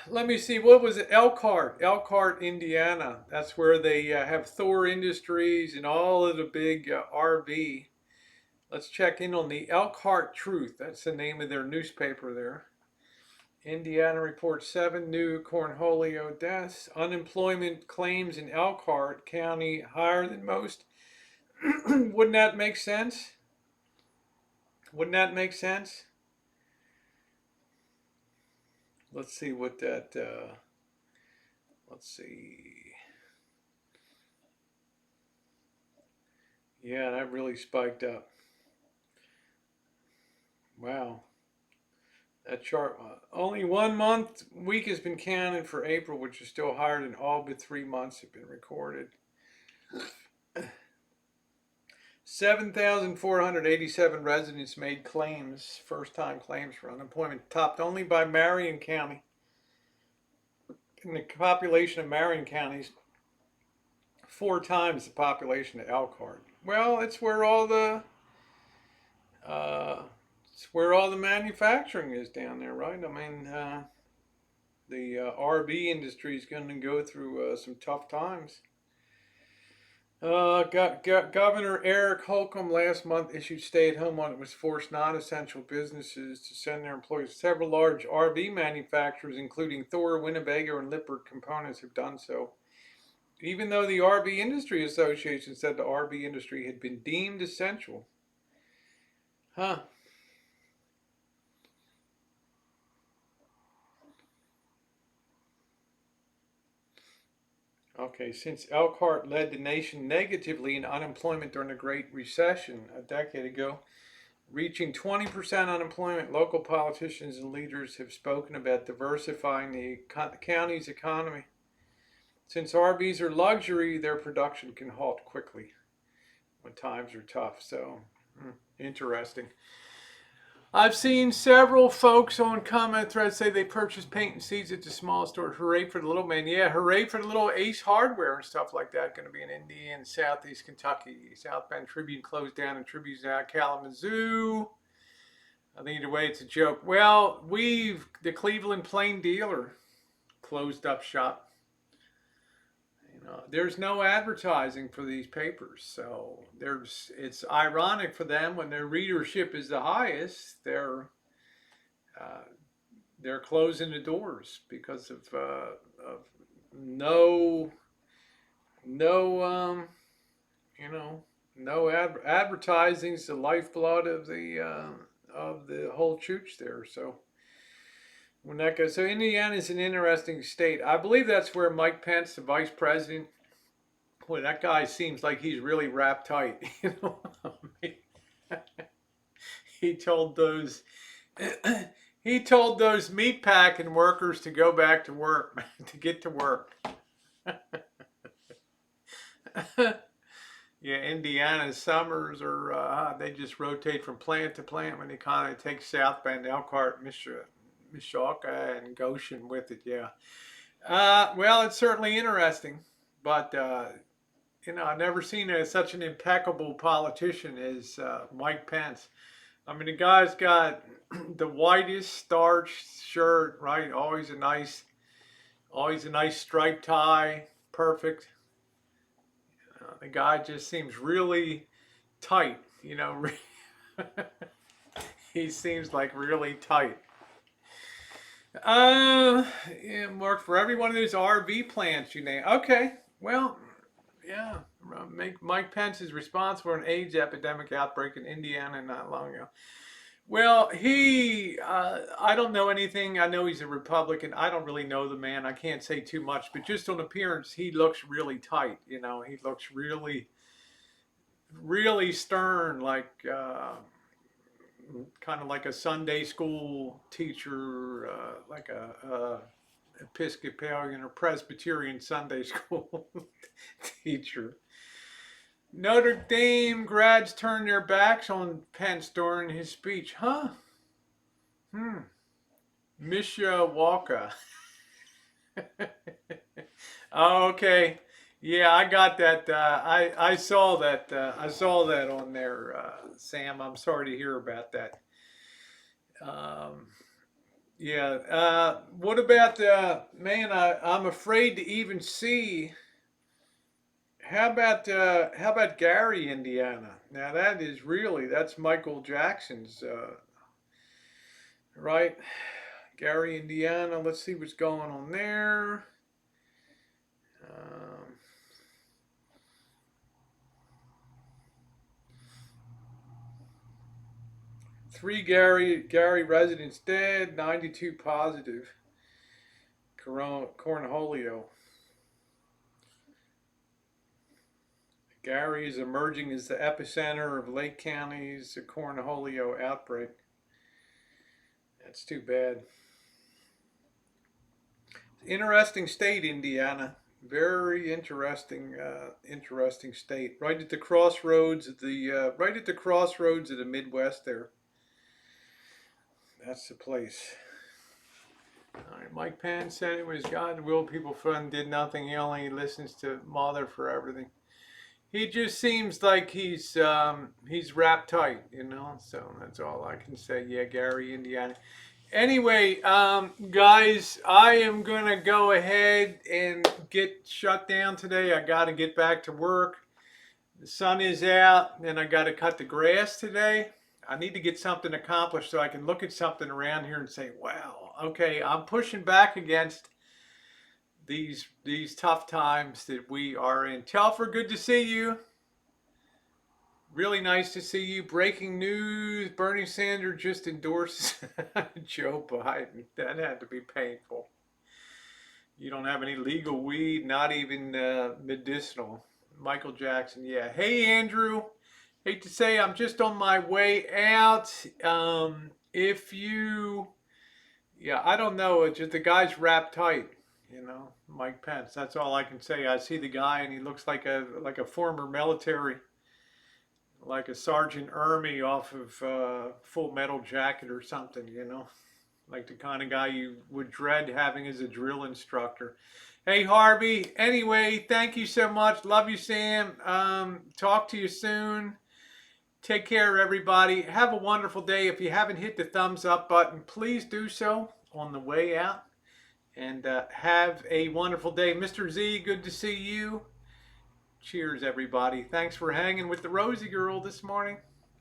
Let me see. What was it? Elkhart, Indiana. That's where they have Thor Industries and all of the big RV. Let's check in on the Elkhart Truth. That's the name of their newspaper there. Indiana reports 7 new Cornholio deaths. Unemployment claims in Elkhart County higher than most. Wouldn't that make sense? Wouldn't that make sense? Let's see what that. Let's see. Yeah, that really spiked up. Wow. That chart, only 1 week has been counted for April, which is still higher than all but 3 months have been recorded. 7,487 residents made claims, first-time claims for unemployment, topped only by Marion County. And the population of Marion County is 4 times the population of Elkhart. Well, uh, it's where all the manufacturing is down there, right? I mean, the RV industry is going to go through some tough times. Governor Eric Holcomb last month issued stay-at-home order that was forced non-essential businesses to send their employees. Several large RV manufacturers, including Thor, Winnebago, and Lippert Components, have done so. Even though the RV Industry Association said the RV industry had been deemed essential. Huh. Okay, since Elkhart led the nation negatively in unemployment during the Great Recession a decade ago, reaching 20% unemployment, local politicians and leaders have spoken about diversifying the county's economy. Since RVs are luxury, their production can halt quickly when times are tough. So, interesting. I've seen several folks on comment threads say they purchased paint and seeds at the small store. Hooray for the little man. Yeah, hooray for the little Ace Hardware and stuff like that. Going to be in Indiana, Southeast Kentucky. South Bend Tribune closed down and Tribune's now Kalamazoo. I think either way it's a joke. Well, the Cleveland Plain Dealer closed up shop. There's no advertising for these papers, so it's ironic for them when their readership is the highest. Uh, they're closing the doors because of no no advertising's the lifeblood of the whole chooch there. So when that goes, so Indiana is an interesting state. I believe that's where Mike Pence, the vice president, boy, that guy seems like he's really wrapped tight. He told those he told those meatpacking workers to go back to work, to get to work. Yeah, Indiana's summers are they just rotate from plant to plant when they kind of take South Bend, Elkhart, Mishawka, and Goshen with it. Yeah. Well, it's certainly interesting, but I've never seen such an impeccable politician as Mike Pence. I mean, the guy's got the whitest starched shirt, right? Always a nice striped tie, perfect. The guy just seems really tight, he seems like really tight. Yeah, Mark, for every one of those RV plants you name. Okay, well, yeah. Mike Pence is responsible for an AIDS epidemic outbreak in Indiana not long ago. Well, I don't know anything. I know he's a Republican. I don't really know the man. I can't say too much, but just on appearance, he looks really tight. He looks really, really stern, like kind of like a Sunday school teacher, like a Episcopalian or Presbyterian Sunday school teacher. Notre Dame grads turned their backs on Pence during his speech. Huh? Mishawaka. Oh, okay. Yeah, I got that. I saw that. I saw that on there, Sam. I'm sorry to hear about that. Um, yeah. What about man? I'm afraid to even see. How about Gary, Indiana? Now that's Michael Jackson's right. Gary, Indiana. Let's see what's going on there. Um, 3 Gary residents dead, 92 positive. Cornholio. Gary is emerging as the epicenter of Lake County's Cornholio outbreak. That's too bad. Interesting state, Indiana. Very interesting state. Right at the crossroads of the Midwest. There. That's the place. All right, Mike Pence said it was God will people fund did nothing. He only listens to mother for everything. He just seems like he's wrapped tight, So that's all I can say. Yeah, Gary, Indiana. Anyway, guys, I am gonna go ahead and get shut down today. I got to get back to work. The sun is out, and I got to cut the grass today. I need to get something accomplished so I can look at something around here and say, "Wow, okay, I'm pushing back against these tough times that we are in." Telfer, good to see you. Really nice to see you. Breaking news: Bernie Sanders just endorses Joe Biden. That had to be painful. You don't have any legal weed, not even medicinal. Michael Jackson, yeah. Hey, Andrew. Hate to say I'm just on my way out. If you, yeah, I don't know. It's just the guy's wrapped tight, you know. Mike Pence. That's all I can say. I see the guy and he looks like a former military, like a Sergeant Ermey off of Full Metal Jacket or something, you know. Like the kind of guy you would dread having as a drill instructor. Hey, Harvey. Anyway, thank you so much. Love you, Sam. Talk to you soon. Take care, everybody. Have a wonderful day. If you haven't hit the thumbs up button, please do so on the way out. And have a wonderful day. Mr. Z, good to see you. Cheers, everybody. Thanks for hanging with the Rosie Girl this morning.